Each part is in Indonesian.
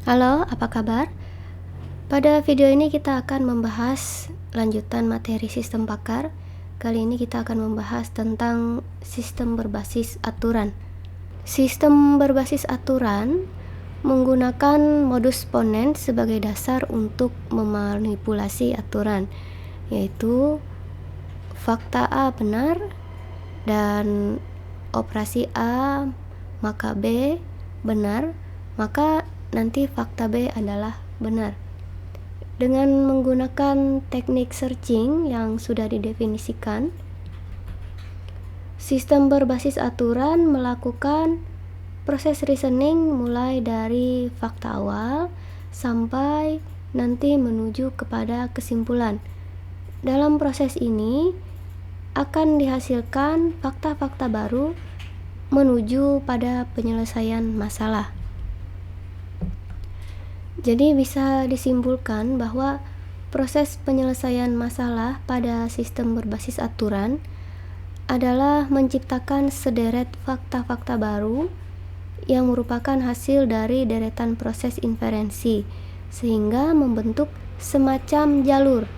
Halo, apa kabar? Pada video ini kita akan membahas lanjutan materi sistem pakar. Kali ini kita akan membahas tentang sistem berbasis aturan. Sistem berbasis aturan menggunakan modus ponens sebagai dasar untuk memanipulasi aturan, yaitu fakta A benar dan operasi A maka B benar, maka nanti fakta B adalah benar. Dengan menggunakan teknik searching yang sudah didefinisikan, sistem berbasis aturan melakukan proses reasoning mulai dari fakta awal sampai nanti menuju kepada kesimpulan. Dalam proses ini akan dihasilkan fakta-fakta baru menuju pada penyelesaian masalah. Jadi bisa disimpulkan bahwa proses penyelesaian masalah pada sistem berbasis aturan adalah menciptakan sederet fakta-fakta baru yang merupakan hasil dari deretan proses inferensi, sehingga membentuk semacam jalur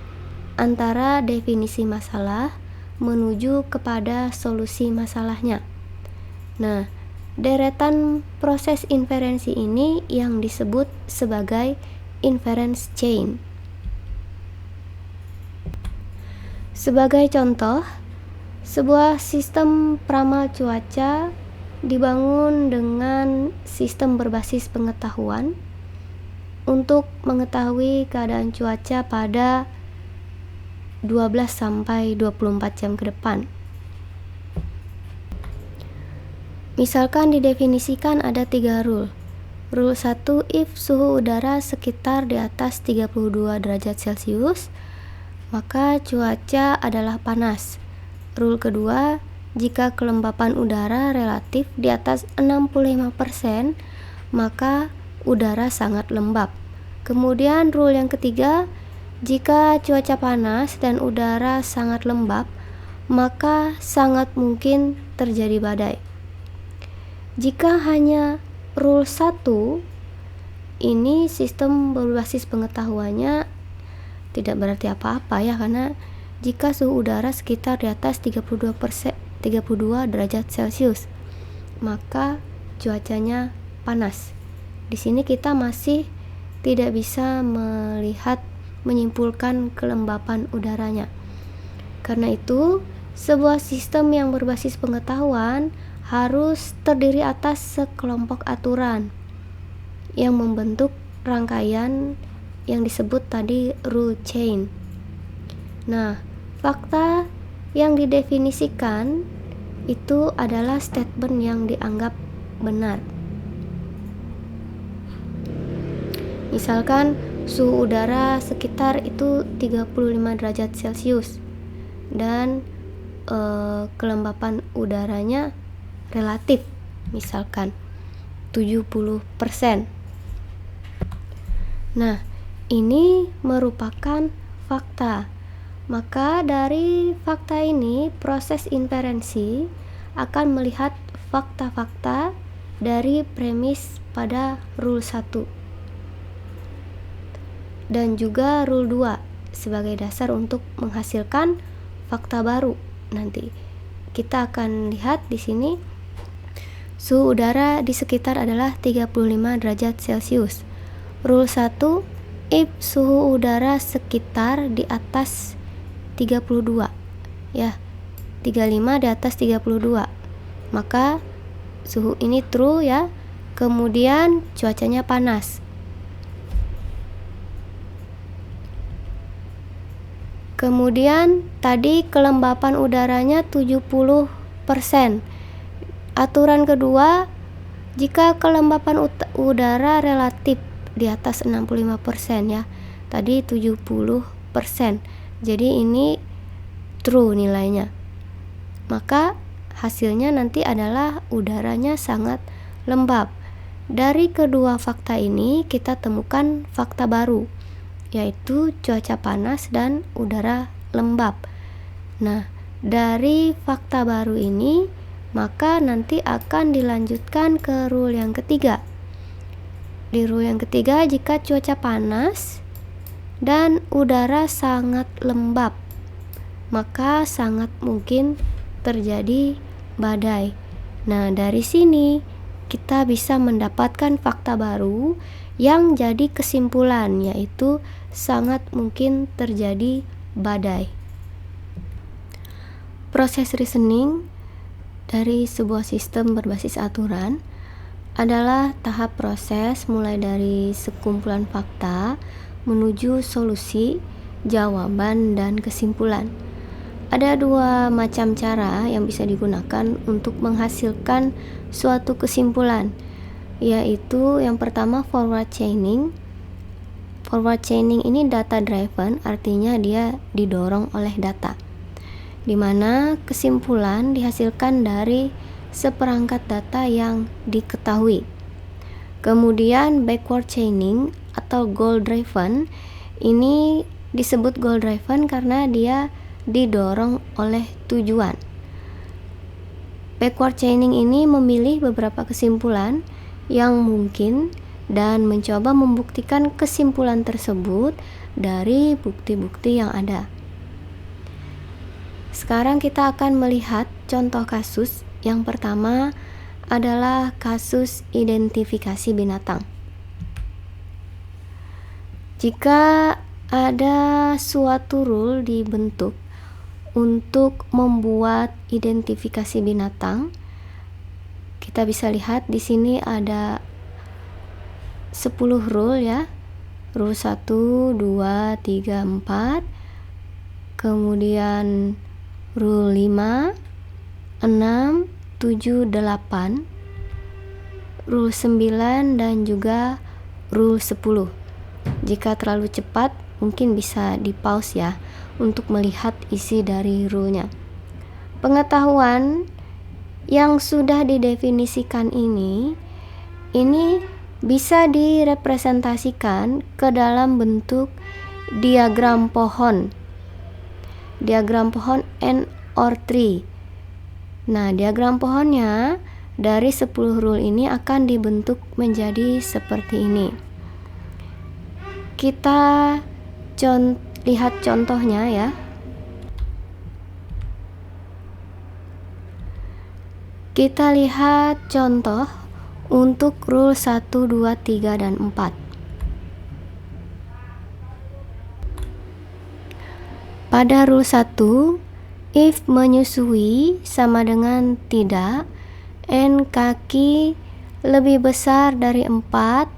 antara definisi masalah menuju kepada solusi masalahnya. Nah, deretan proses inferensi ini yang disebut sebagai inference chain. Sebagai contoh, sebuah sistem peramal cuaca dibangun dengan sistem berbasis pengetahuan untuk mengetahui keadaan cuaca pada 12 sampai 24 jam ke depan. Misalkan didefinisikan ada 3 rule. Rule 1, if suhu udara sekitar di atas 32 derajat Celcius, maka cuaca adalah panas. Rule kedua, jika kelembapan udara relatif di atas 65%, maka udara sangat lembab. Kemudian rule yang ketiga, jika cuaca panas dan udara sangat lembab, maka sangat mungkin terjadi badai. Jika hanya rule 1, ini sistem berbasis pengetahuannya tidak berarti apa-apa ya, karena jika suhu udara sekitar di atas 32 derajat Celcius, maka cuacanya panas. Di sini kita masih tidak bisa menyimpulkan kelembapan udaranya. Karena itu, sebuah sistem yang berbasis pengetahuan harus terdiri atas sekelompok aturan yang membentuk rangkaian yang disebut tadi rule chain. Nah, fakta yang didefinisikan itu adalah statement yang dianggap benar. Misalkan suhu udara sekitar itu 35 derajat Celcius dan kelembapan udaranya relatif, misalkan 70%. Nah, ini merupakan fakta. Maka dari fakta ini, proses inferensi akan melihat fakta-fakta dari premis pada rule 1 dan juga rule 2 sebagai dasar untuk menghasilkan fakta baru. Nanti kita akan lihat di sini suhu udara di sekitar adalah 35 derajat Celcius. Rule 1, if suhu udara sekitar di atas 32, ya, 35 di atas 32, maka suhu ini true ya. Kemudian cuacanya panas. Kemudian tadi kelembapan udaranya 70%. Aturan kedua, jika kelembapan udara relatif di atas 65% ya. Tadi 70%. Jadi ini true nilainya. Maka hasilnya nanti adalah udaranya sangat lembab. Dari kedua fakta ini kita temukan fakta baru, yaitu cuaca panas dan udara lembab. Nah, dari fakta baru ini maka nanti akan dilanjutkan ke rule yang ketiga. Di rule yang ketiga, jika cuaca panas dan udara sangat lembab, maka sangat mungkin terjadi badai. Nah, dari sini kita bisa mendapatkan fakta baru yang jadi kesimpulan, yaitu sangat mungkin terjadi badai. Proses reasoning dari sebuah sistem berbasis aturan adalah tahap proses mulai dari sekumpulan fakta menuju solusi, jawaban, dan kesimpulan. Ada dua macam cara yang bisa digunakan untuk menghasilkan suatu kesimpulan, yaitu yang pertama forward chaining. Forward chaining ini data driven, artinya dia didorong oleh data, di mana kesimpulan dihasilkan dari seperangkat data yang diketahui. Kemudian backward chaining atau goal driven, ini disebut goal driven karena dia didorong oleh tujuan. Backward chaining ini memilih beberapa kesimpulan yang mungkin dan mencoba membuktikan kesimpulan tersebut dari bukti-bukti yang ada. Sekarang kita akan melihat contoh kasus. Yang pertama adalah kasus identifikasi binatang. Jika ada suatu rule dibentuk untuk membuat identifikasi binatang, kita bisa lihat di sini ada 10 rule ya. Rule 1, 2, 3, 4. Kemudian rule 5, 6, 7, 8, rule 9, dan juga rule 10. Jika terlalu cepat, mungkin bisa di pause ya untuk melihat isi dari rule-nya. Pengetahuan yang sudah didefinisikan ini bisa direpresentasikan ke dalam bentuk diagram pohon. Diagram pohon N or tree. Nah, diagram pohonnya dari 10 rule ini akan dibentuk menjadi seperti ini. Kita lihat contohnya ya. Kita lihat contoh untuk rule 1, 2, 3, dan 4. Pada rule 1, if menyusui sama dengan tidak, n kaki lebih besar dari 4,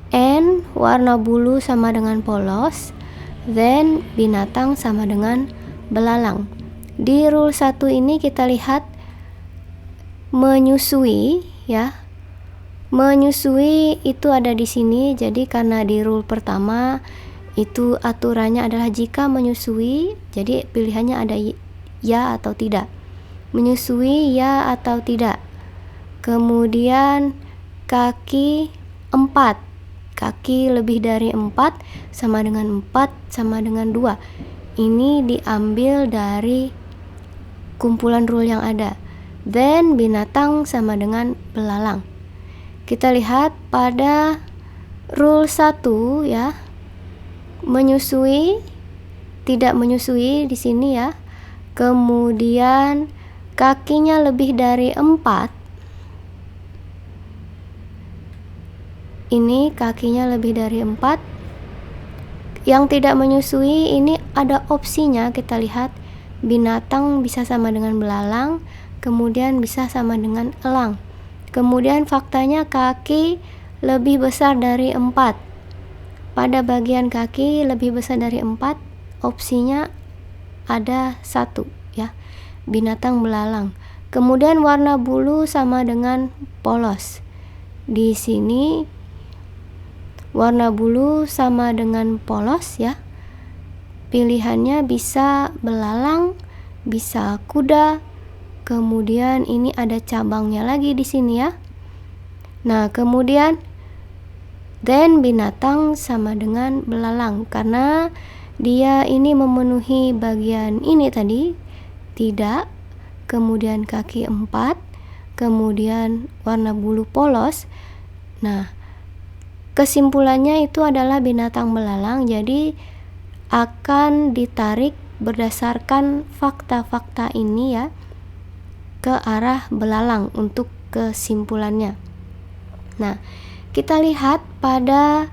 n warna bulu sama dengan polos, then binatang sama dengan belalang. Di rule 1 ini kita lihat menyusui ya. Menyusui itu ada di sini, jadi karena di rule pertama itu aturannya adalah jika menyusui, jadi pilihannya ada ya atau tidak. Menyusui ya atau tidak. Kemudian kaki 4. Kaki lebih dari 4 sama dengan 4 sama dengan 2. Ini diambil dari kumpulan rule yang ada. Then binatang sama dengan belalang. Kita lihat pada rule 1 ya. Menyusui, tidak menyusui di sini ya. Kemudian kakinya lebih dari 4. Ini kakinya lebih dari 4. Yang tidak menyusui ini ada opsinya, kita lihat binatang bisa sama dengan belalang, kemudian bisa sama dengan elang. Kemudian faktanya kaki lebih besar dari 4. Pada bagian kaki lebih besar dari 4, opsinya ada 1 ya, binatang belalang. Kemudian warna bulu sama dengan polos. Di sini warna bulu sama dengan polos ya. Pilihannya bisa belalang, bisa kuda. Kemudian ini ada cabangnya lagi di sini ya. Nah, kemudian then binatang sama dengan belalang karena dia ini memenuhi bagian ini tadi, tidak, kemudian kaki 4, kemudian warna bulu polos. Nah, kesimpulannya itu adalah binatang belalang, jadi akan ditarik berdasarkan fakta-fakta ini ya ke arah belalang untuk kesimpulannya. Nah, kita lihat pada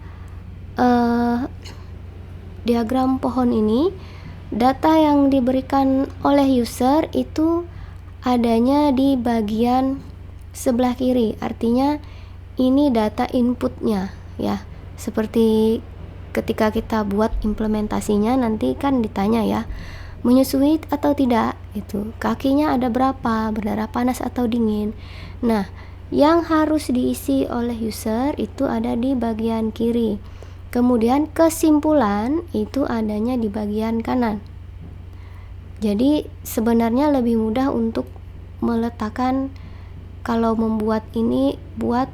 diagram pohon ini, data yang diberikan oleh user itu adanya di bagian sebelah kiri, artinya ini data inputnya ya. Seperti ketika kita buat implementasinya nanti kan ditanya ya, menyusui atau tidak, itu kakinya ada berapa, berdarah panas atau dingin. Nah, yang harus diisi oleh user itu ada di bagian kiri. Kemudian kesimpulan itu adanya di bagian kanan. Jadi sebenarnya lebih mudah untuk meletakkan, kalau membuat ini buat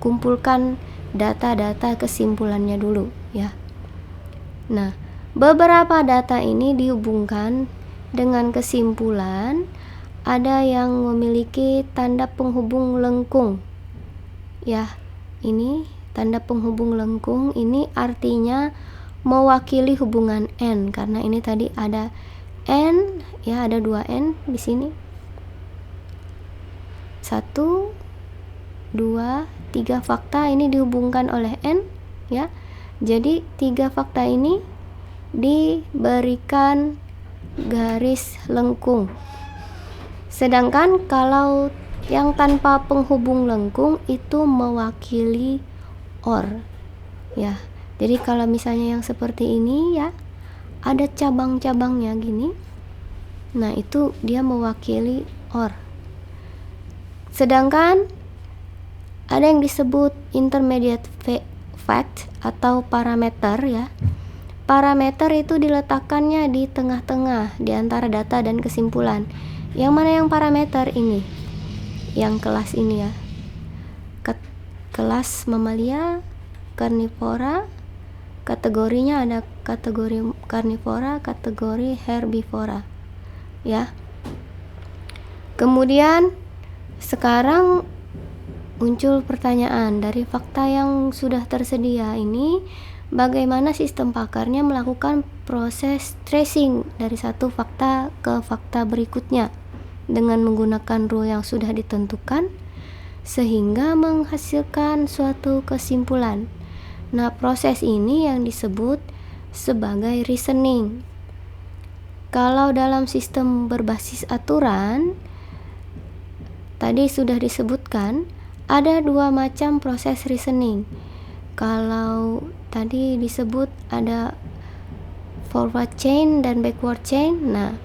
kumpulkan data-data kesimpulannya dulu ya. Nah, beberapa data ini dihubungkan dengan kesimpulan. Ada yang memiliki tanda penghubung lengkung ya. Ini tanda penghubung lengkung ini artinya mewakili hubungan N, karena ini tadi ada N ya, ada 2 N di sini. 1, 2, 3 fakta ini dihubungkan oleh N ya. Jadi 3 fakta ini diberikan garis lengkung. Sedangkan kalau yang tanpa penghubung lengkung itu mewakili OR ya. Jadi kalau misalnya yang seperti ini ya, ada cabang-cabangnya gini, nah itu dia mewakili OR. Sedangkan ada yang disebut intermediate fact atau parameter ya. Parameter itu diletakkannya di tengah-tengah di antara data dan kesimpulan. Yang mana yang parameter ini? Yang kelas ini ya. Kelas mamalia, karnivora, kategorinya ada kategori karnivora, kategori herbivora ya. Kemudian sekarang muncul pertanyaan, dari fakta yang sudah tersedia ini bagaimana sistem pakarnya melakukan proses tracing dari satu fakta ke fakta berikutnya dengan menggunakan rule yang sudah ditentukan sehingga menghasilkan suatu kesimpulan. Nah, proses ini yang disebut sebagai reasoning. Kalau dalam sistem berbasis aturan, tadi sudah disebutkan ada 2 macam proses reasoning. Kalau tadi disebut ada forward chain dan backward chain. Nah,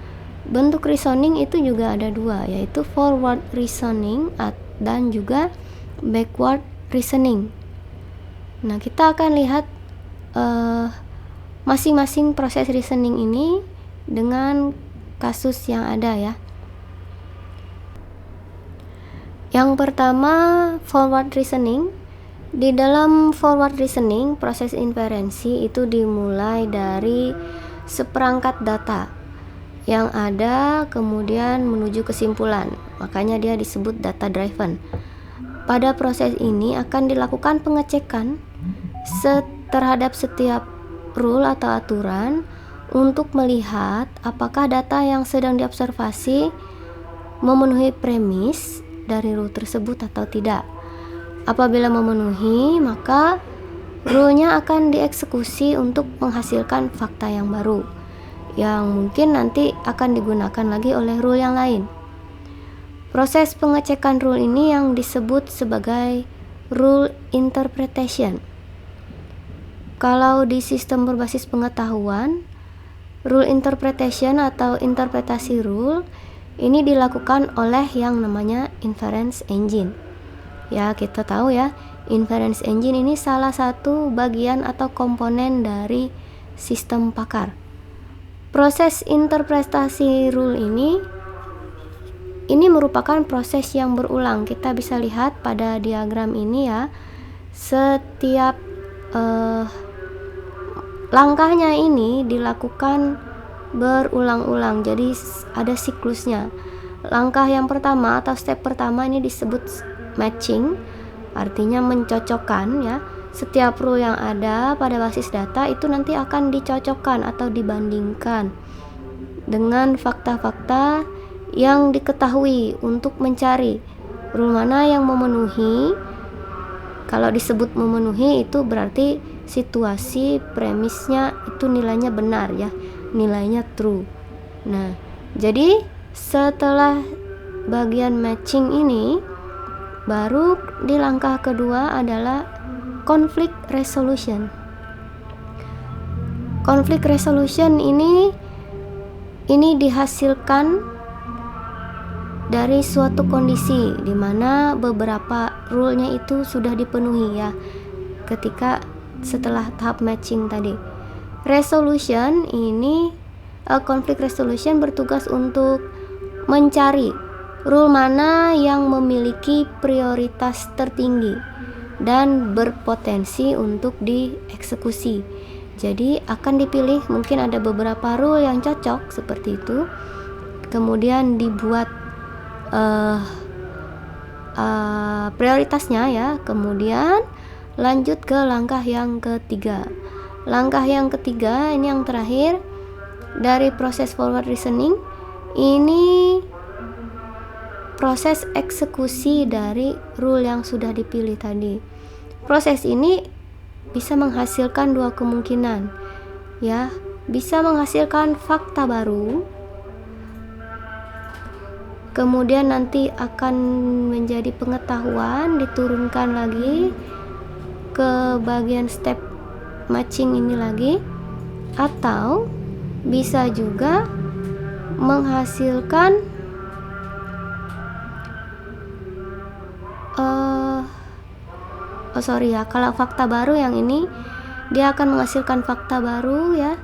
bentuk reasoning itu juga ada 2, yaitu forward reasoning dan juga backward reasoning. Nah, kita akan lihat masing-masing proses reasoning ini dengan kasus yang ada ya. Yang pertama, forward reasoning. Di dalam forward reasoning, proses inferensi itu dimulai dari seperangkat data yang ada kemudian menuju kesimpulan. Makanya dia disebut data driven. Pada proses ini akan dilakukan pengecekan terhadap setiap rule atau aturan untuk melihat apakah data yang sedang diobservasi memenuhi premis dari rule tersebut atau tidak. Apabila memenuhi, maka rule-nya akan dieksekusi untuk menghasilkan fakta yang baru yang mungkin nanti akan digunakan lagi oleh rule yang lain. Proses pengecekan rule ini yang disebut sebagai rule interpretation. Kalau di sistem berbasis pengetahuan, rule interpretation atau interpretasi rule ini dilakukan oleh yang namanya inference engine. Ya, kita tahu ya, inference engine ini salah satu bagian atau komponen dari sistem pakar. Proses interpretasi rule ini merupakan proses yang berulang. Kita bisa lihat pada diagram ini ya, setiap langkahnya ini dilakukan berulang-ulang, jadi ada siklusnya. Langkah yang pertama atau step pertama ini disebut matching, artinya mencocokkan ya. setiap rule yang ada pada basis data itu nanti akan dicocokkan atau dibandingkan dengan fakta-fakta yang diketahui untuk mencari rule mana yang memenuhi. Kalau disebut memenuhi itu berarti situasi premisnya itu nilainya benar ya, nilainya true. Nah, jadi setelah bagian matching ini, baru di langkah kedua adalah conflict resolution. Conflict resolution ini dihasilkan dari suatu kondisi di mana beberapa rule-nya itu sudah dipenuhi ya, ketika setelah tahap matching tadi. Resolution ini conflict resolution bertugas untuk mencari rule mana yang memiliki prioritas tertinggi dan berpotensi untuk dieksekusi. Jadi akan dipilih, mungkin ada beberapa rule yang cocok seperti itu, kemudian dibuat prioritasnya ya, kemudian lanjut ke langkah yang ketiga. Langkah yang ketiga ini yang terakhir dari proses forward reasoning, ini proses eksekusi dari rule yang sudah dipilih tadi. Proses ini bisa menghasilkan dua kemungkinan ya, bisa menghasilkan fakta baru, kemudian nanti akan menjadi pengetahuan, diturunkan lagi ke bagian step matching ini lagi, atau bisa juga menghasilkan kalau fakta baru yang ini dia akan menghasilkan fakta baru ya,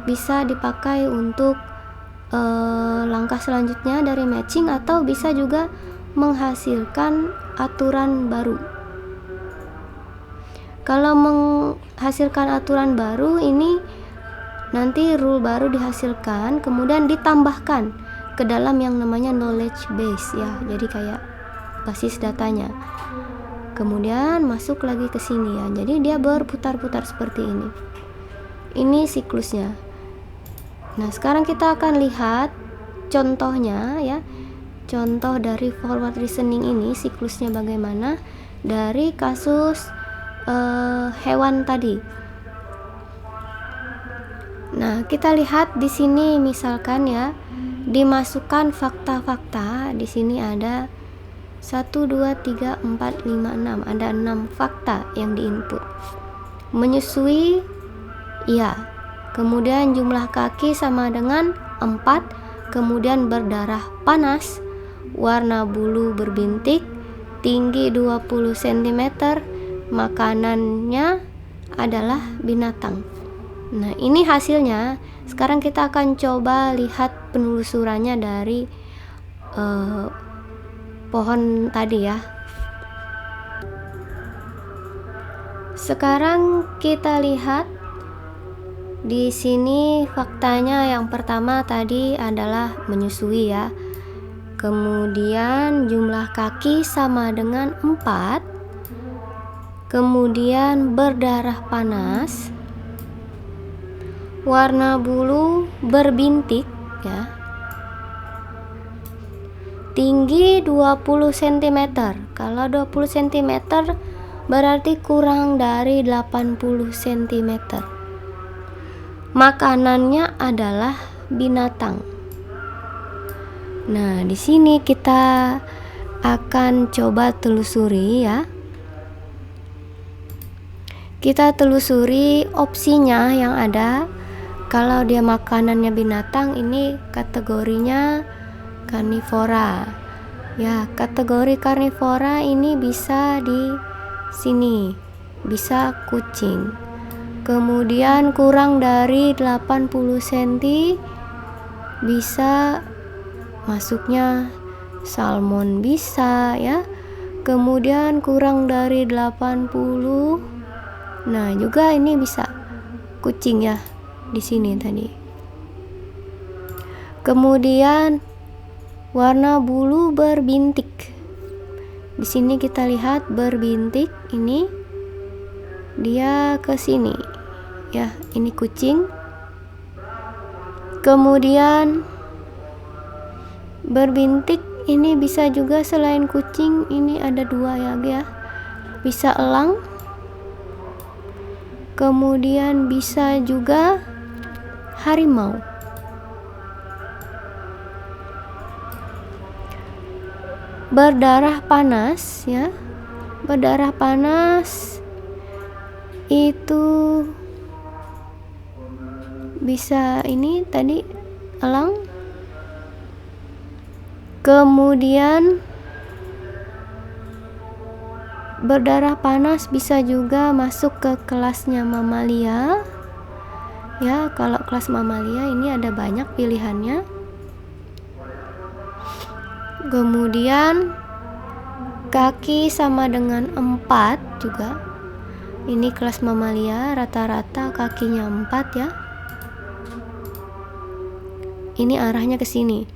bisa dipakai untuk langkah selanjutnya dari matching, atau bisa juga menghasilkan aturan baru. Kalau menghasilkan aturan baru ini nanti rule baru dihasilkan, kemudian ditambahkan ke dalam yang namanya knowledge base ya, jadi kayak basis datanya, kemudian masuk lagi ke sini ya, jadi dia berputar-putar seperti ini. Ini siklusnya. Nah, sekarang kita akan lihat contohnya ya, contoh dari forward reasoning ini siklusnya bagaimana dari kasus hewan tadi. Nah, kita lihat di sini misalkan ya, dimasukkan fakta-fakta. Di sini ada 1 2 3 4 5 6, ada 6 fakta yang diinput. Menyusui ya. Kemudian jumlah kaki sama dengan 4, kemudian berdarah panas, warna bulu berbintik, tinggi 20 cm, makanannya adalah binatang. Nah, ini hasilnya. Sekarang kita akan coba lihat penelusurannya dari pohon tadi ya. Sekarang kita lihat di sini faktanya yang pertama tadi adalah menyusui ya. Kemudian jumlah kaki sama dengan 4. Kemudian berdarah panas. Warna bulu berbintik ya. Tinggi 20 cm. Kalau 20 cm berarti kurang dari 80 cm. Makanannya adalah binatang. Nah, di sini kita akan coba telusuri ya. Kita telusuri opsinya yang ada. Kalau dia makanannya binatang, ini kategorinya karnivora. Ya, kategori karnivora ini bisa di sini, bisa kucing. Kemudian kurang dari 80 cm bisa masuknya salmon bisa ya. Kemudian kurang dari 80, nah juga ini bisa kucing ya di sini tadi. Kemudian warna bulu berbintik. Di sini kita lihat berbintik ini. dia ke sini ya, ini kucing. Kemudian berbintik ini bisa juga selain kucing, ini ada dua ya, bisa elang, kemudian bisa juga harimau. Berdarah panas ya, berdarah panas itu bisa ini tadi elang. Kemudian berdarah panas bisa juga masuk ke kelasnya mamalia ya. Kalau kelas mamalia ini ada banyak pilihannya. Kemudian kaki sama dengan 4 juga. Ini kelas mamalia, rata-rata kakinya 4 ya. Ini arahnya ke sini.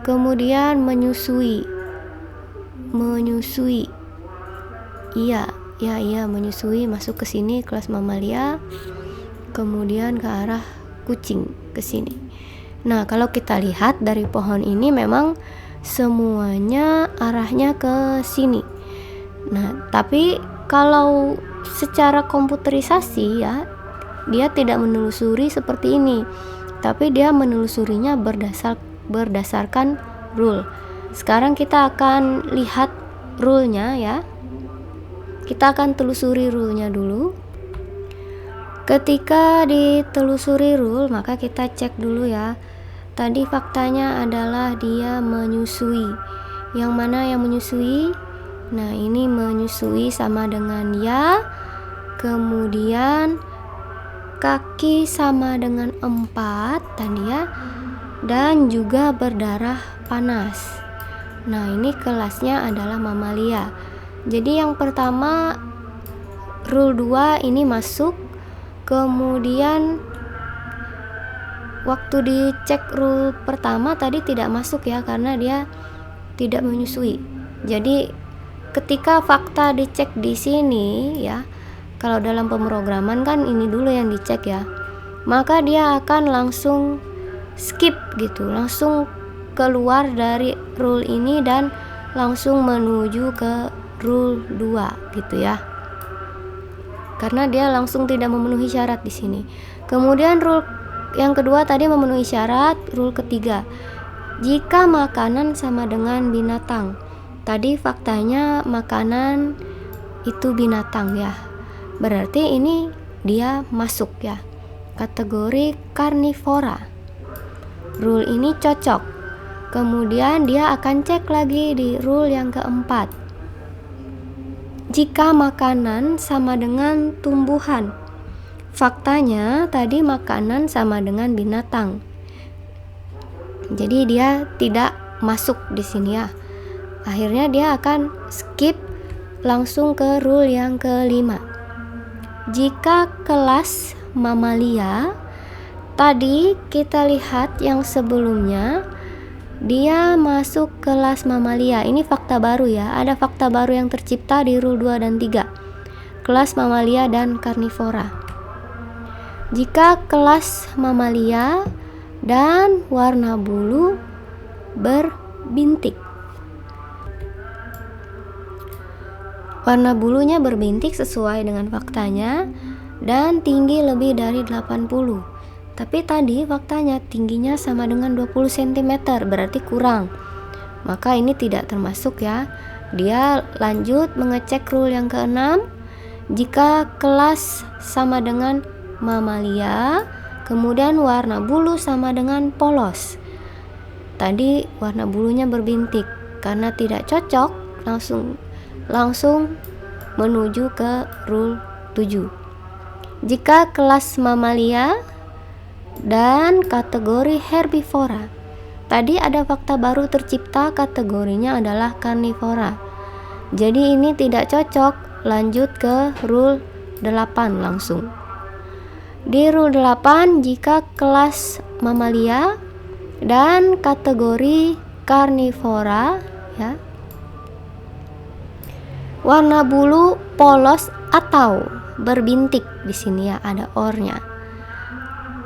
Kemudian menyusui. Iya, menyusui, masuk ke sini kelas mamalia. Kemudian ke arah kucing ke sini. Nah, kalau kita lihat dari pohon ini memang semuanya arahnya ke sini. Nah, tapi kalau secara komputerisasi ya, dia tidak menelusuri seperti ini, tapi dia menelusurinya berdasarkan rule. Sekarang kita akan lihat rule-nya ya. Kita akan telusuri rule-nya dulu. Ketika ditelusuri rule, maka kita cek dulu ya. Tadi faktanya adalah dia menyusui. Yang mana yang menyusui? Nah, ini menyusui sama dengan ya. Kemudian kaki sama dengan 4 tadi ya. Dan juga berdarah panas. Nah, ini kelasnya adalah mamalia. Jadi yang pertama rule 2 ini masuk. Kemudian waktu dicek rule pertama tadi tidak masuk ya, karena dia tidak menyusui. Jadi ketika fakta dicek di sini ya, kalau dalam pemrograman kan ini dulu yang dicek ya, maka dia akan langsung skip gitu, langsung keluar dari rule ini dan langsung menuju ke rule 2 gitu ya, karena dia langsung tidak memenuhi syarat di sini. Kemudian rule yang kedua tadi memenuhi syarat. Rule ketiga, jika makanan sama dengan binatang. Tadi faktanya makanan itu binatang ya, berarti ini dia masuk ya, kategori karnivora. Rule ini cocok. Kemudian dia akan cek lagi di rule yang keempat. Jika makanan sama dengan tumbuhan. Faktanya tadi makanan sama dengan binatang. Jadi dia tidak masuk di sini ya. Akhirnya dia akan skip langsung ke rule yang kelima. Jika kelas mamalia, tadi kita lihat yang sebelumnya dia masuk kelas mamalia. Ini fakta baru ya. Ada fakta baru yang tercipta di rule 2 dan 3. Kelas mamalia dan karnivora. Jika kelas mamalia dan warna bulu berbintik. Warna bulunya berbintik sesuai dengan faktanya dan tinggi lebih dari 80. Tapi tadi faktanya tingginya sama dengan 20 cm, berarti kurang. Maka ini tidak termasuk ya. Dia lanjut mengecek rule yang keenam. Jika kelas sama dengan mamalia, kemudian warna bulu sama dengan polos. Tadi warna bulunya berbintik, karena tidak cocok langsung menuju ke rule 7. Jika kelas mamalia dan kategori herbivora. Tadi ada fakta baru tercipta, kategorinya adalah karnivora. Jadi ini tidak cocok, lanjut ke rule 8 langsung. Di rule 8, jika kelas mamalia dan kategori karnivora ya, warna bulu polos atau berbintik di sini ya, ada or-nya.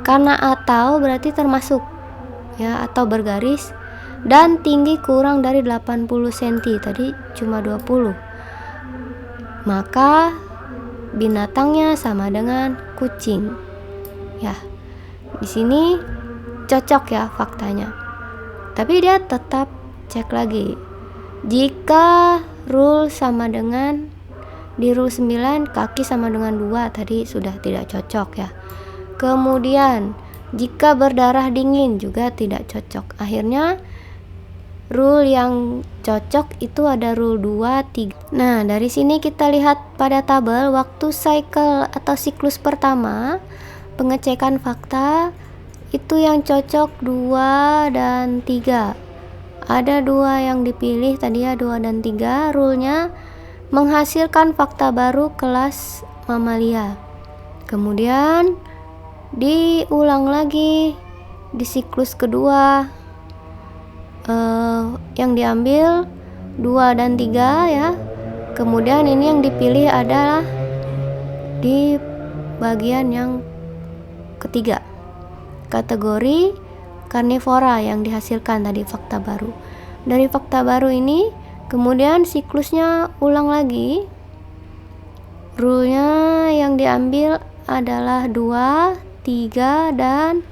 Karena atau berarti termasuk ya, atau bergaris, dan tinggi kurang dari 80 cm, tadi cuma 20. Maka binatangnya sama dengan kucing. Ya. Di sini cocok ya faktanya. Tapi dia tetap cek lagi. Jika rule sama dengan di rule 9 kaki sama dengan 2, tadi sudah tidak cocok ya. Kemudian jika berdarah dingin juga tidak cocok. Akhirnya rule yang cocok itu ada rule 2, 3. Nah, dari sini kita lihat pada tabel waktu cycle atau siklus pertama pengecekan fakta itu yang cocok 2 dan 3. Ada 2 yang dipilih tadi ya, 2 dan 3. Rule-nya menghasilkan fakta baru kelas mamalia. Kemudian diulang lagi di siklus kedua, yang diambil 2 dan 3 ya. Kemudian ini yang dipilih adalah di bagian yang ketiga, kategori karnivora yang dihasilkan tadi fakta baru. Dari fakta baru ini kemudian siklusnya ulang lagi. Rule-nya yang diambil adalah 2, 3 dan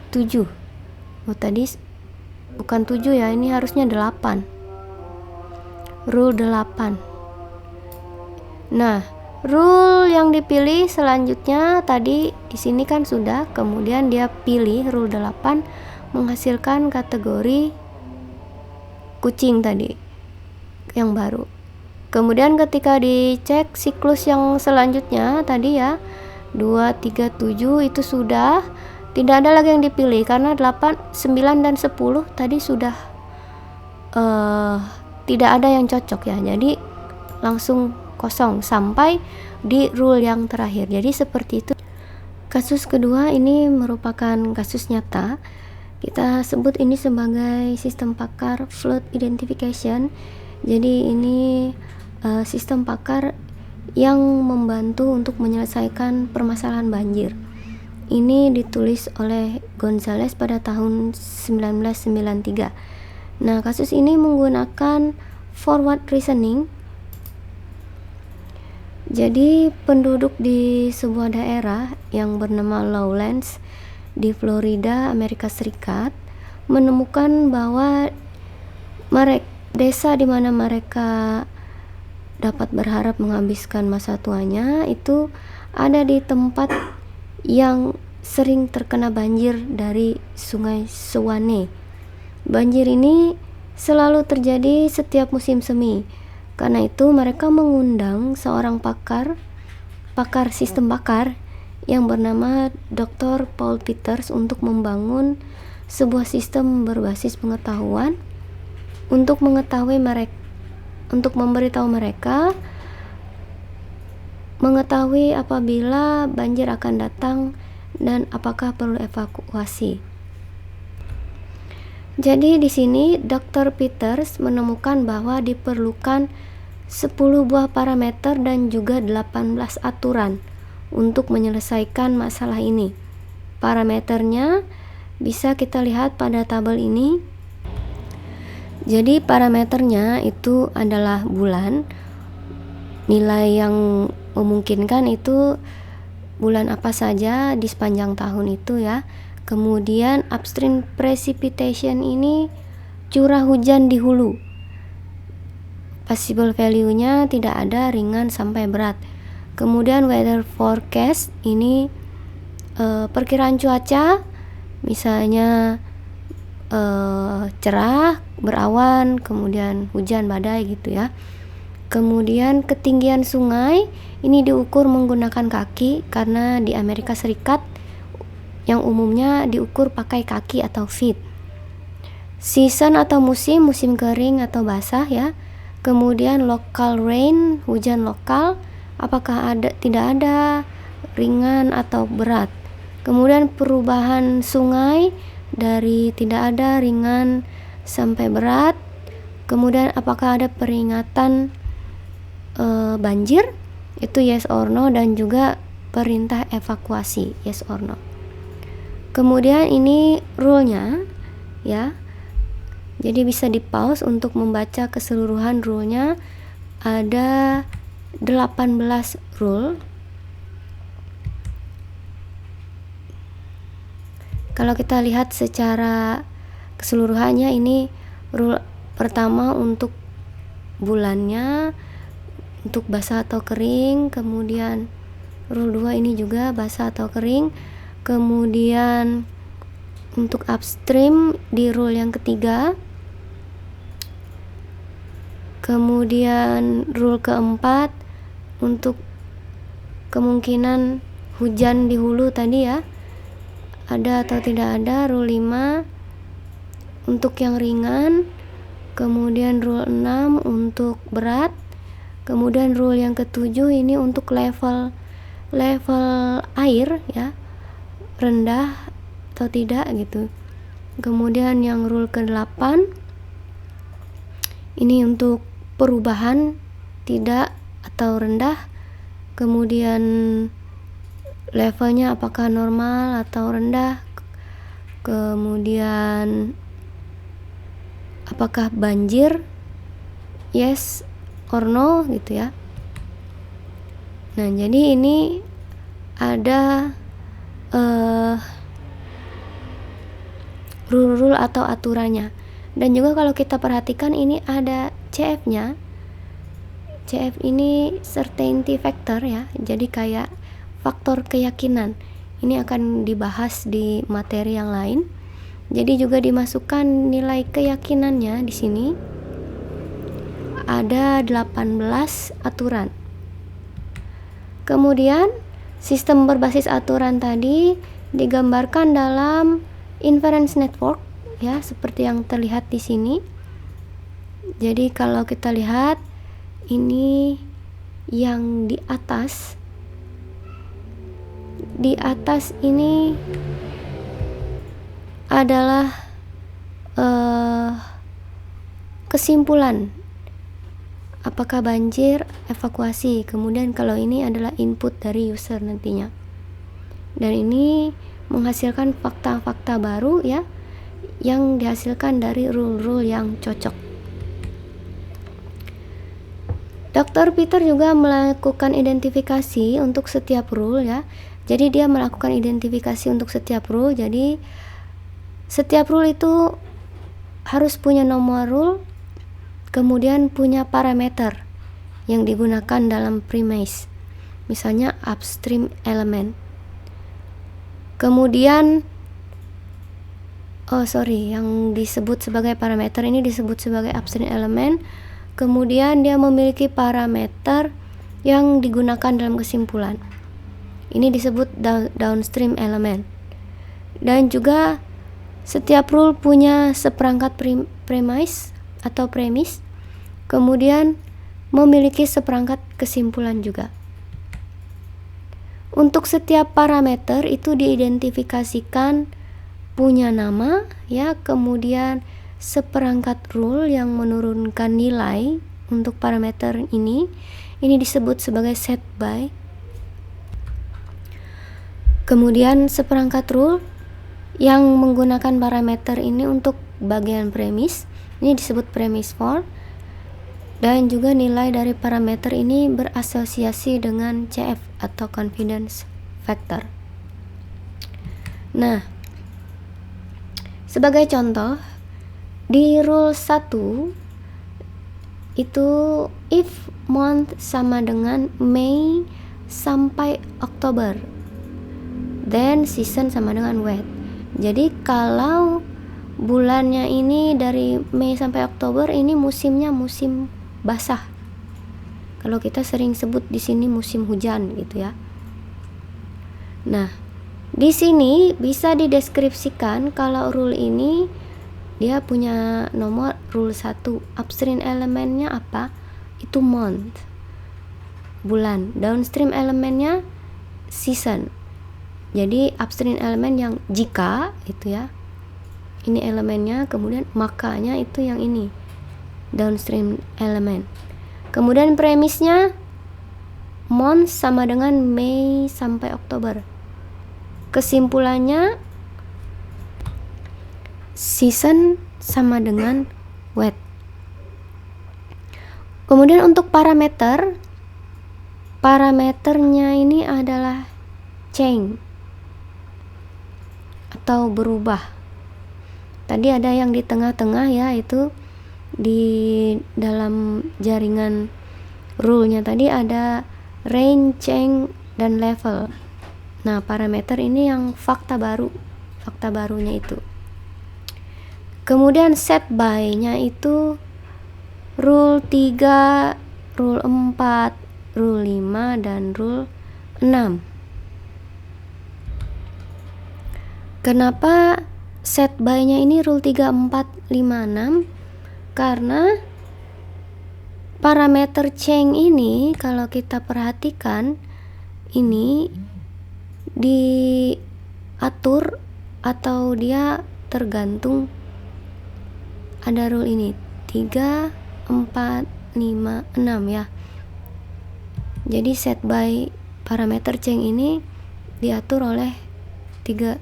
7. Tadi bukan 7 ya, ini harusnya 8. Rule 8. Nah, rule yang dipilih selanjutnya tadi di sini kan sudah, kemudian dia pilih rule 8 menghasilkan kategori kucing tadi yang baru. Kemudian ketika dicek siklus yang selanjutnya tadi ya, 2, 3, 7 itu sudah tidak ada lagi yang dipilih karena 8, 9 dan 10 tadi sudah tidak ada yang cocok ya. Jadi langsung kosong sampai di rule yang terakhir. Jadi seperti itu. Kasus kedua ini merupakan kasus nyata. Kita sebut ini sebagai sistem pakar flood identification. Jadi ini sistem pakar yang membantu untuk menyelesaikan permasalahan banjir. Ini ditulis oleh Gonzales pada tahun 1993. Nah, kasus ini menggunakan forward reasoning. Jadi penduduk di sebuah daerah yang bernama Lowlands di Florida, Amerika Serikat menemukan bahwa desa di mana mereka dapat berharap menghabiskan masa tuanya itu ada di tempat yang sering terkena banjir dari Sungai Suwannee. Banjir ini selalu terjadi setiap musim semi. Karena itu mereka mengundang seorang pakar sistem pakar yang bernama Dr. Paul Peters untuk membangun sebuah sistem berbasis pengetahuan untuk memberitahu mereka mengetahui apabila banjir akan datang dan apakah perlu evakuasi. Jadi di sini Dr. Peters menemukan bahwa diperlukan 10 buah parameter dan juga 18 aturan untuk menyelesaikan masalah ini. Parameternya bisa kita lihat pada tabel ini. Jadi parameternya itu adalah bulan. Nilai yang memungkinkan itu bulan apa saja di sepanjang tahun itu ya. Kemudian upstream precipitation ini curah hujan di hulu. Possible value-nya tidak ada, ringan sampai berat. Kemudian weather forecast ini perkiraan cuaca, misalnya cerah, berawan, kemudian hujan badai gitu ya. Kemudian ketinggian sungai ini diukur menggunakan kaki karena di Amerika Serikat yang umumnya diukur pakai kaki atau feet. Season atau musim kering atau basah ya. Kemudian local rain, hujan lokal, apakah tidak ada, ringan atau berat. Kemudian perubahan sungai dari tidak ada, ringan sampai berat. Kemudian apakah ada peringatan banjir, itu yes or no, dan juga perintah evakuasi yes or no. Kemudian ini rule-nya ya. Jadi bisa di pause untuk membaca keseluruhan rule-nya. Ada 18 rule. Kalau kita lihat secara keseluruhannya, ini rule pertama untuk bulannya, untuk basah atau kering. Kemudian rule 2 ini juga basah atau kering. Kemudian untuk upstream di rule yang ketiga. Kemudian rule keempat untuk kemungkinan hujan di hulu tadi ya, ada atau tidak ada. Rule 5 untuk yang ringan. Kemudian rule 6 untuk berat. Kemudian rule yang ketujuh ini untuk level air ya, rendah atau tidak gitu. Kemudian yang rule ke-8 ini untuk perubahan tidak atau rendah. Kemudian levelnya apakah normal atau rendah. Kemudian apakah banjir, yes or no gitu ya. Nah, jadi ini ada rule-rule atau aturannya. Dan juga kalau kita perhatikan ini ada CF-nya. CF ini certainty factor ya. Jadi kayak faktor keyakinan. Ini akan dibahas di materi yang lain. Jadi juga dimasukkan nilai keyakinannya di sini. Ada 18 aturan. Kemudian sistem berbasis aturan tadi digambarkan dalam inference network ya, seperti yang terlihat di sini. Jadi kalau kita lihat ini yang di atas ini adalah kesimpulan apakah banjir, evakuasi. Kemudian kalau ini adalah input dari user nantinya. Dan ini menghasilkan fakta-fakta baru ya, yang dihasilkan dari rule-rule yang cocok. Dr. Peter juga melakukan identifikasi untuk setiap rule ya. Jadi dia melakukan identifikasi untuk setiap rule. Jadi setiap rule itu harus punya nomor rule, kemudian punya parameter yang digunakan dalam premise. Misalnya upstream element. Kemudian yang disebut sebagai parameter ini disebut sebagai upstream element. Kemudian dia memiliki parameter yang digunakan dalam kesimpulan. Ini disebut downstream element. Dan juga setiap rule punya seperangkat premise atau premis. Kemudian memiliki seperangkat kesimpulan juga. Untuk setiap parameter itu diidentifikasikan punya nama ya, kemudian seperangkat rule yang menurunkan nilai untuk parameter ini disebut sebagai set by. Kemudian seperangkat rule yang menggunakan parameter ini untuk bagian premis, ini disebut premise for. Dan juga nilai dari parameter ini berasosiasi dengan CF atau confidence factor. Nah, sebagai contoh, di rule 1 itu if month sama dengan Mei sampai Oktober, then season sama dengan wet. Jadi kalau bulannya ini dari Mei sampai Oktober, ini musimnya musim basah. Kalau kita sering sebut di sini musim hujan gitu ya. Nah, di sini bisa dideskripsikan kalau rule ini dia punya nomor rule 1. Upstream elemennya apa? Itu month, bulan. Downstream elemennya season. Jadi upstream elemen yang jika itu ya, ini elemennya, kemudian makanya itu yang ini downstream elemen. Kemudian premisnya month sama dengan Mei sampai Oktober. Kesimpulannya, season sama dengan wet. Kemudian untuk parameternya ini adalah change atau berubah. Tadi ada yang di tengah-tengah ya, itu di dalam jaringan rule-nya tadi ada range, change, dan level. Nah, parameter ini yang fakta barunya itu. Kemudian set by-nya itu rule 3, rule 4, rule 5, dan rule 6. Kenapa set by-nya ini rule 3, 4, 5, 6? Karena parameter change ini kalau kita perhatikan ini diatur atau dia tergantung ada rule ini 3, 4, 5, 6 ya. Jadi set by parameter change ini diatur oleh 3,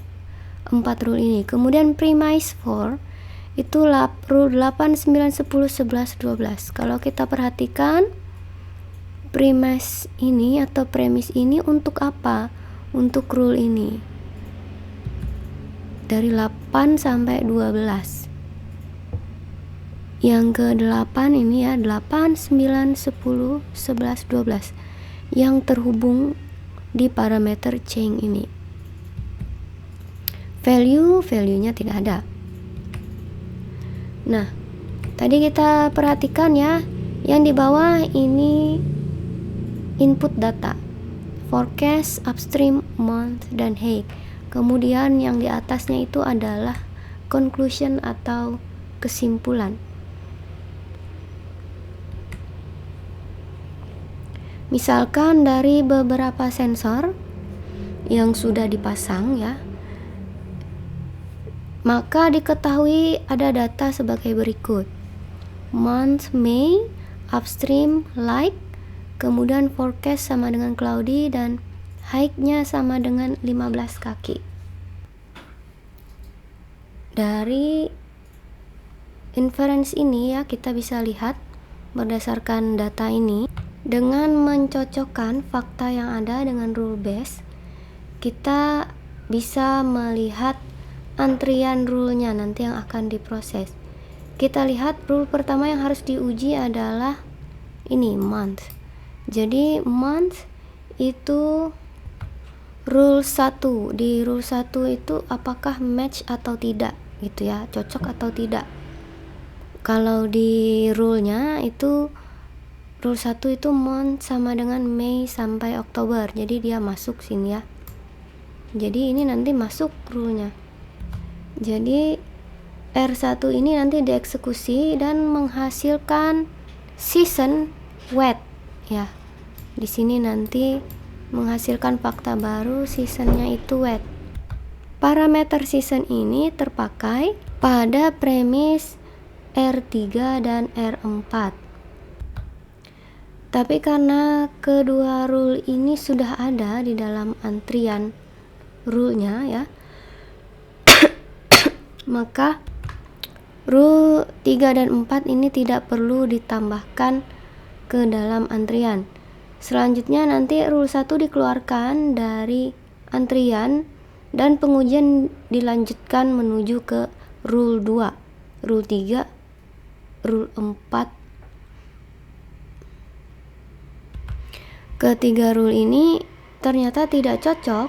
4 rule ini. Kemudian premise for itu rule 8, 9, 10, 11, 12. Kalau kita perhatikan premise ini atau premis ini untuk apa? Untuk rule ini. Dari 8 sampai 12. Yang ke-8 ini ya, 8, 9, 10, 11, 12. Yang terhubung di parameter change ini. Value-nya tidak ada. Nah, tadi kita perhatikan ya, yang di bawah ini input data, forecast, upstream, month, dan hake. Kemudian yang di atasnya itu adalah conclusion atau kesimpulan. Misalkan dari beberapa sensor yang sudah dipasang ya, maka diketahui ada data sebagai berikut. Month May, upstream light, kemudian forecast sama dengan cloudy, dan hike-nya sama dengan 15 kaki. Dari inference ini ya, kita bisa lihat berdasarkan data ini, dengan mencocokkan fakta yang ada dengan rule base, kita bisa melihat antrian rule-nya nanti yang akan diproses. Kita lihat rule pertama yang harus diuji adalah ini, month. Jadi month itu rule 1. Di rule 1 itu apakah match atau tidak gitu ya, cocok atau tidak. Kalau di rule-nya itu rule 1 itu month sama dengan Mei sampai Oktober. Jadi dia masuk sini ya. Jadi ini nanti masuk rule-nya. Jadi R1 ini nanti dieksekusi dan menghasilkan season wet ya. Di sini nanti menghasilkan fakta baru, seasonnya itu wet. Parameter season ini terpakai pada premis R3 dan R4. Tapi karena kedua rule ini sudah ada di dalam antrian rule-nya ya, maka rule 3 dan 4 ini tidak perlu ditambahkan ke dalam antrian. Selanjutnya nanti rule 1 dikeluarkan dari antrian dan pengujian dilanjutkan menuju ke rule 2, rule 3, rule 4. Ketiga rule ini ternyata tidak cocok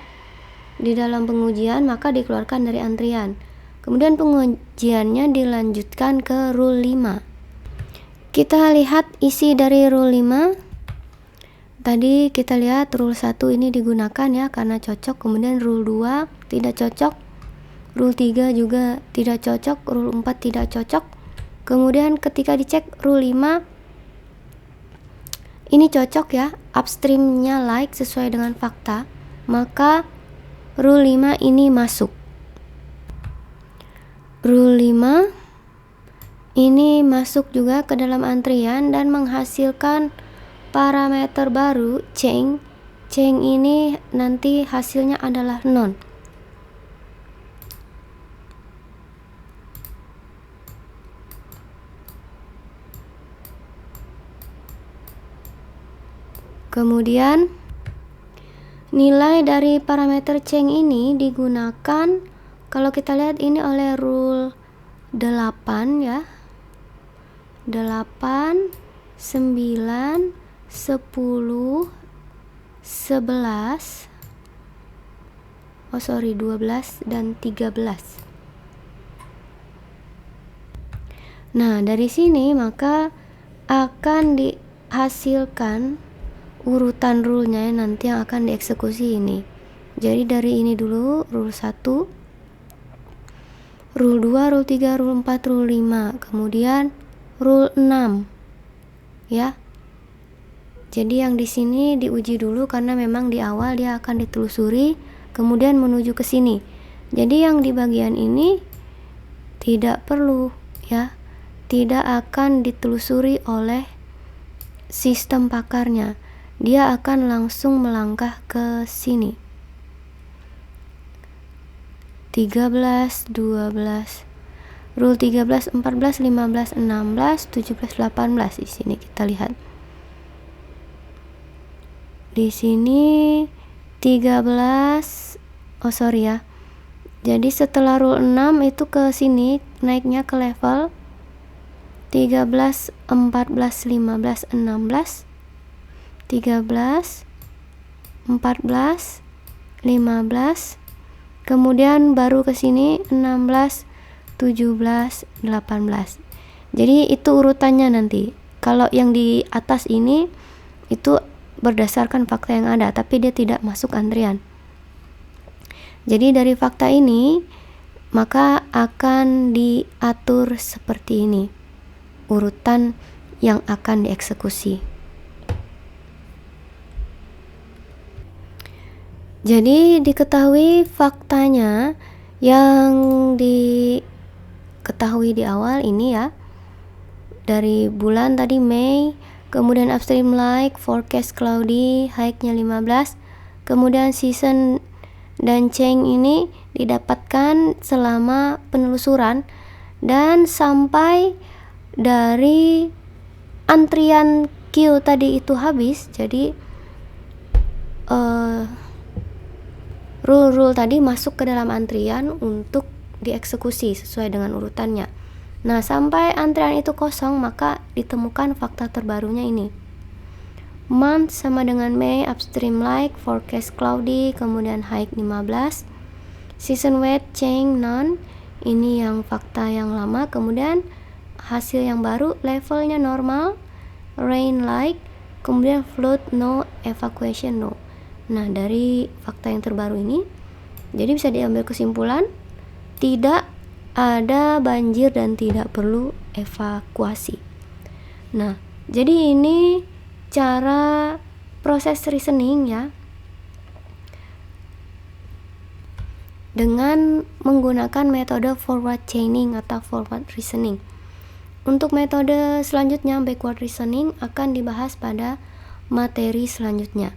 di dalam pengujian, maka dikeluarkan dari antrian. Kemudian pengujiannya dilanjutkan ke rule 5. Kita lihat isi dari rule 5. Tadi kita lihat rule 1 ini digunakan ya karena cocok. Kemudian rule 2 tidak cocok. Rule 3 juga tidak cocok. Rule 4 tidak cocok. Kemudian ketika dicek rule 5, ini cocok ya, upstreamnya like sesuai dengan fakta, maka rule 5 ini masuk. Rule 5 ini masuk juga ke dalam antrian dan menghasilkan parameter baru change ini nanti hasilnya adalah non. Kemudian nilai dari parameter change ini digunakan kalau kita lihat ini oleh rule 8 ya. 8, 9, 10, 11, 12 dan 13. Nah, dari sini maka akan dihasilkan urutan rule-nya nanti yang akan dieksekusi ini. Jadi dari ini dulu rule 1, rule 2, rule 3, rule 4, rule 5, kemudian rule 6 ya. Jadi yang di sini diuji dulu karena memang di awal dia akan ditelusuri kemudian menuju ke sini. Jadi yang di bagian ini tidak perlu ya, tidak akan ditelusuri oleh sistem pakarnya. Dia akan langsung melangkah ke sini. 13, 12, rule 13, 14, 15, 16, 17, 18 di sini kita lihat. Di sini 13, jadi setelah rule 6 itu ke sini naiknya ke level 13, 14, 15, 16, 13, 14, 15, kemudian baru ke sini 16, 17, 18. Jadi itu urutannya nanti. Kalau yang di atas ini itu berdasarkan fakta yang ada, tapi dia tidak masuk antrian. Jadi dari fakta ini maka akan diatur seperti ini urutan yang akan dieksekusi. Jadi diketahui faktanya yang diketahui di awal ini ya, dari bulan tadi Mei, kemudian upstream light, forecast cloudy, high-nya 15, kemudian season dan change ini didapatkan selama penelusuran dan sampai dari antrian Q tadi itu habis. Jadi rule tadi masuk ke dalam antrian untuk dieksekusi sesuai dengan urutannya. Nah, sampai antrian itu kosong maka ditemukan fakta terbarunya ini. Month sama dengan Mei, upstream light, forecast cloudy, kemudian high 15. Season wet, change none. Ini yang fakta yang lama, kemudian hasil yang baru levelnya normal, rain light, kemudian flood no, evacuation no. Nah, dari fakta yang terbaru ini jadi bisa diambil kesimpulan tidak ada banjir dan tidak perlu evakuasi. Nah, jadi ini cara proses reasoning ya, dengan menggunakan metode forward chaining atau forward reasoning. Untuk metode selanjutnya backward reasoning akan dibahas pada materi selanjutnya.